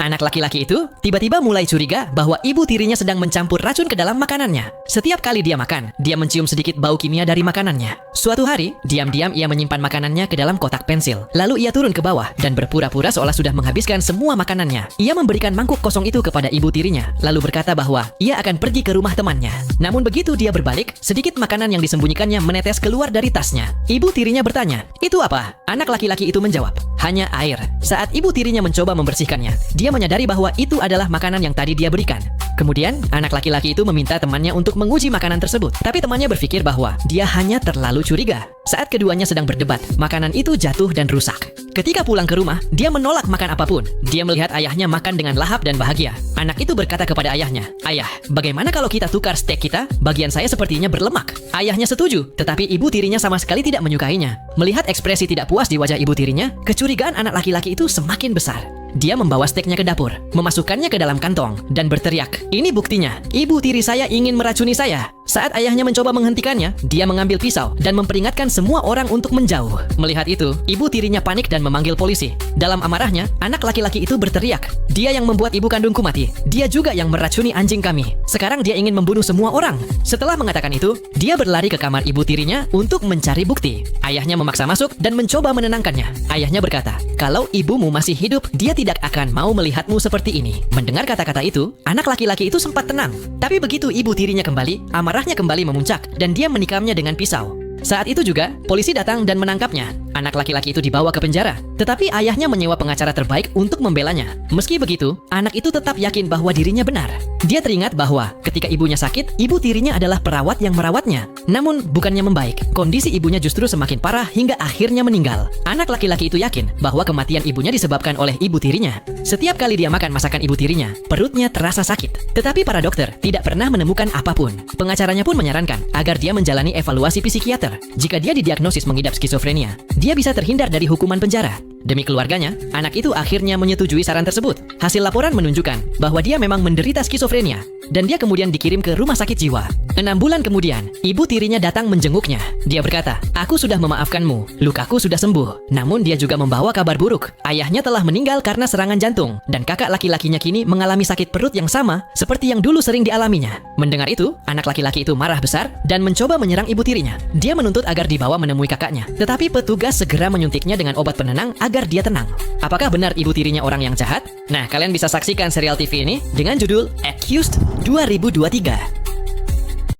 Anak laki-laki itu tiba-tiba mulai curiga bahwa ibu tirinya sedang mencampur racun ke dalam makanannya. Setiap kali dia makan, dia mencium sedikit bau kimia dari makanannya. Suatu hari, diam-diam ia menyimpan makanannya ke dalam kotak pensil. Lalu ia turun ke bawah dan berpura-pura seolah sudah menghabiskan semua makanannya. Ia memberikan mangkuk kosong itu kepada ibu tirinya, lalu berkata bahwa ia akan pergi ke rumah temannya. Namun begitu dia berbalik, sedikit makanan yang disembunyikannya menetes keluar dari tasnya. Ibu tirinya bertanya, "Itu apa?" Anak laki-laki itu menjawab, "Hanya air." Saat ibu tirinya mencoba membersihkannya, dia menyadari bahwa itu adalah makanan yang tadi dia berikan. Kemudian, anak laki-laki itu meminta temannya untuk menguji makanan tersebut. Tapi temannya berpikir bahwa dia hanya terlalu curiga. Saat keduanya sedang berdebat, makanan itu jatuh dan rusak. Ketika pulang ke rumah, dia menolak makan apapun. Dia melihat ayahnya makan dengan lahap dan bahagia. Anak itu berkata kepada ayahnya, "Ayah, bagaimana kalau kita tukar steak kita? Bagian saya sepertinya berlemak." Ayahnya setuju, tetapi ibu tirinya sama sekali tidak menyukainya. Melihat ekspresi tidak puas di wajah ibu tirinya, kecurigaan anak laki-laki itu semakin besar. Dia membawa steaknya ke dapur, memasukkannya ke dalam kantong, dan berteriak, "Ini buktinya, ibu tiri saya ingin meracuni saya." Saat ayahnya mencoba menghentikannya, dia mengambil pisau dan memperingatkan semua orang untuk menjauh. Melihat itu, ibu tirinya panik dan memanggil polisi. Dalam amarahnya, anak laki-laki itu berteriak, "Dia yang membuat ibu kandungku mati. Dia juga yang meracuni anjing kami. Sekarang dia ingin membunuh semua orang." Setelah mengatakan itu, dia berlari ke kamar ibu tirinya untuk mencari bukti. Ayahnya memaksa masuk dan mencoba menenangkannya. Ayahnya berkata, "Kalau ibumu masih hidup, dia tidak akan mau melihatmu seperti ini." Mendengar kata-kata itu, anak laki-laki itu sempat tenang. Tapi begitu ibu tirinya kembali, amarahnya kembali memuncak dan dia menikamnya dengan pisau. Saat itu juga, polisi datang dan menangkapnya. Anak laki-laki itu dibawa ke penjara. Tetapi ayahnya menyewa pengacara terbaik untuk membelanya. Meski begitu, anak itu tetap yakin bahwa dirinya benar. Dia teringat bahwa ketika ibunya sakit, ibu tirinya adalah perawat yang merawatnya. Namun, bukannya membaik. Kondisi ibunya justru semakin parah hingga akhirnya meninggal. Anak laki-laki itu yakin bahwa kematian ibunya disebabkan oleh ibu tirinya. Setiap kali dia makan masakan ibu tirinya, perutnya terasa sakit. Tetapi para dokter tidak pernah menemukan apapun. Pengacaranya pun menyarankan agar dia menjalani evaluasi psikiater. Jika dia didiagnosis mengidap skizofrenia, dia bisa terhindar dari hukuman penjara. Demi keluarganya, anak itu akhirnya menyetujui saran tersebut. Hasil laporan menunjukkan bahwa dia memang menderita skizofrenia, dan dia kemudian dikirim ke rumah sakit jiwa. 6 bulan kemudian, ibu tirinya datang menjenguknya. Dia berkata, "Aku sudah memaafkanmu, lukaku sudah sembuh." Namun dia juga membawa kabar buruk. Ayahnya telah meninggal karena serangan jantung, dan kakak laki-lakinya kini mengalami sakit perut yang sama seperti yang dulu sering dialaminya. Mendengar itu, anak laki-laki itu marah besar dan mencoba menyerang ibu tirinya. Dia menuntut agar dibawa menemui kakaknya, tetapi petugas segera menyuntiknya dengan obat penenang agar dia tenang. Apakah benar ibu tirinya orang yang jahat? Nah, kalian bisa saksikan serial TV ini dengan judul Accused 2023.